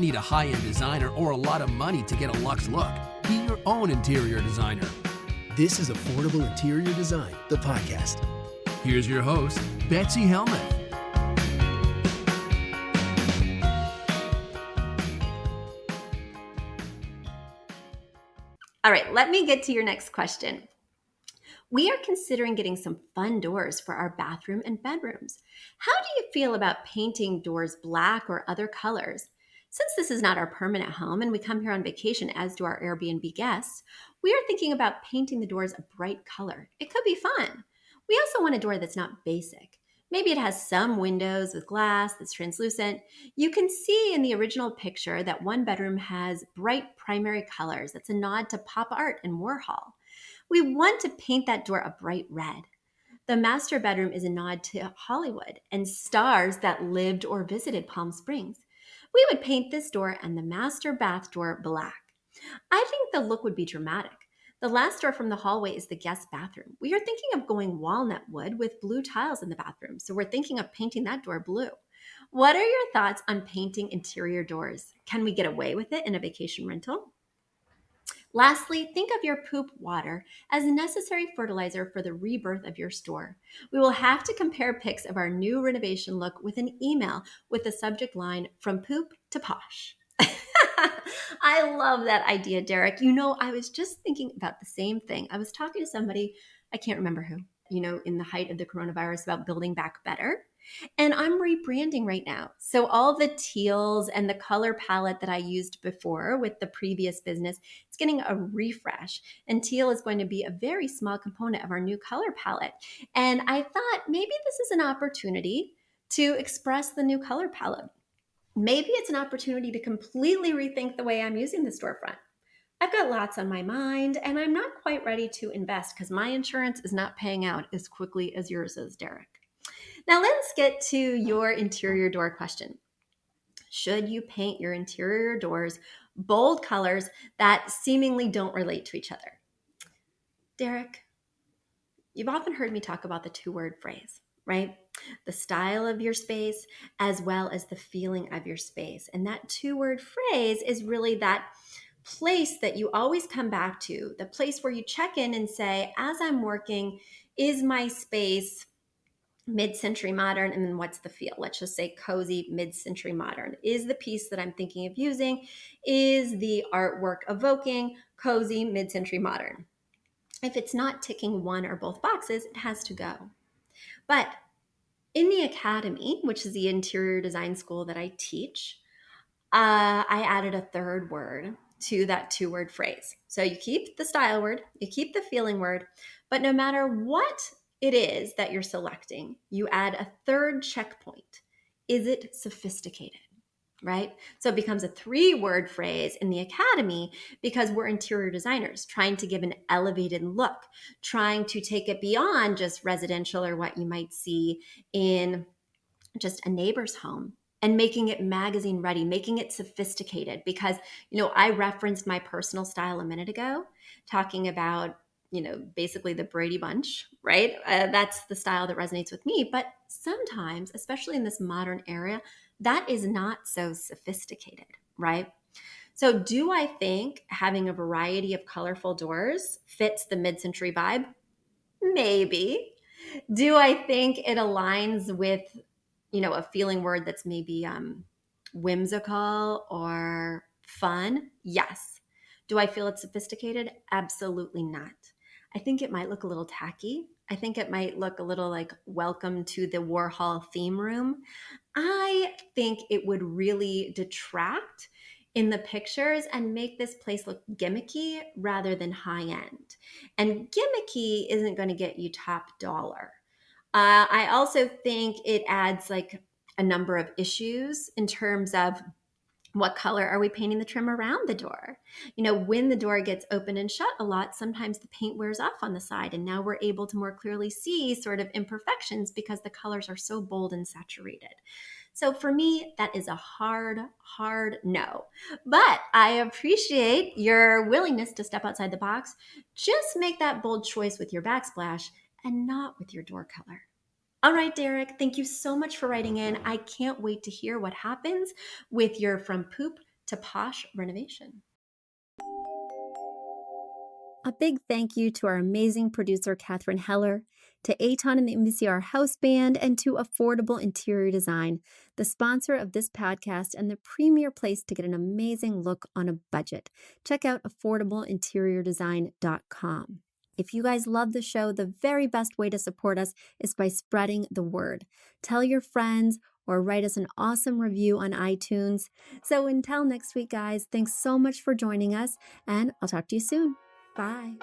don't need a high-end designer or a lot of money to get a luxe look. Be your own interior designer. This is Affordable Interior Design, the podcast. Here's your host, Betsy Helmuth. All right, let me get to your next question. We are considering getting some fun doors for our bathroom and bedrooms. How do you feel about painting doors black or other colors? Since this is not our permanent home and we come here on vacation, as do our Airbnb guests, we are thinking about painting the doors a bright color. It could be fun. We also want a door that's not basic. Maybe it has some windows with glass that's translucent. You can see in the original picture that one bedroom has bright primary colors. That's a nod to pop art and Warhol. We want to paint that door a bright red. The master bedroom is a nod to Hollywood and stars that lived or visited Palm Springs. We would paint this door and the master bath door black. I think the look would be dramatic. The last door from the hallway is the guest bathroom. We are thinking of going walnut wood with blue tiles in the bathroom, so we're thinking of painting that door blue. What are your thoughts on painting interior doors? Can we get away with it in a vacation rental? Lastly, think of your poop water as necessary fertilizer for the rebirth of your store. We will have to compare pics of our new renovation look with an email with the subject line, "From poop to posh." I love that idea, Derek. I was just thinking about the same thing. I was talking to somebody, I can't remember who, in the height of the coronavirus about building back better. And I'm rebranding right now. So all the teals and the color palette that I used before with the previous business, it's getting a refresh. And teal is going to be a very small component of our new color palette. And I thought maybe this is an opportunity to express the new color palette. Maybe it's an opportunity to completely rethink the way I'm using the storefront. I've got lots on my mind, and I'm not quite ready to invest because my insurance is not paying out as quickly as yours is, Derek. Now let's get to your interior door question. Should you paint your interior doors bold colors that seemingly don't relate to each other? Derek, you've often heard me talk about the two-word phrase, right? The style of your space as well as the feeling of your space. And that two-word phrase is really that place that you always come back to, the place where you check in and say, as I'm working, is my space mid-century modern? And then what's the feel? Let's just say cozy mid-century modern. Is the piece that I'm thinking of using, is the artwork evoking cozy mid-century modern? If it's not ticking one or both boxes, it has to go. But in the academy, which is the interior design school that I teach, I added a third word to that two-word phrase. So you keep the style word, you keep the feeling word, but no matter what it is that you're selecting, you add a third checkpoint. Is it sophisticated? Right? So it becomes a three-word phrase in the academy because we're interior designers trying to give an elevated look, trying to take it beyond just residential or what you might see in just a neighbor's home and making it magazine ready, making it sophisticated. Because, I referenced my personal style a minute ago, talking about, basically the Brady Bunch, right? That's the style that resonates with me. But sometimes, especially in this modern era, that is not so sophisticated, right? So do I think having a variety of colorful doors fits the mid-century vibe? Maybe. Do I think it aligns with, a feeling word that's maybe whimsical or fun? Yes. Do I feel it's sophisticated? Absolutely not. I think it might look a little tacky. I think it might look a little like welcome to the Warhol theme room. I think it would really detract in the pictures and make this place look gimmicky rather than high end. And gimmicky isn't going to get you top dollar. I also think it adds like a number of issues in terms of what color are we painting the trim around the door? When the door gets open and shut a lot, sometimes the paint wears off on the side, and now we're able to more clearly see sort of imperfections because the colors are so bold and saturated. So for me, that is a hard no. But I appreciate your willingness to step outside the box. Just make that bold choice with your backsplash and not with your door color. All right, Derek, thank you so much for writing in. I can't wait to hear what happens with your From Poop to Posh Renovation. A big thank you to our amazing producer, Katherine Heller, to Aton and the MCR House Band, and to Affordable Interior Design, the sponsor of this podcast and the premier place to get an amazing look on a budget. Check out affordableinteriordesign.com. If you guys love the show, the very best way to support us is by spreading the word. Tell your friends or write us an awesome review on iTunes. So until next week, guys, thanks so much for joining us, and I'll talk to you soon. Bye.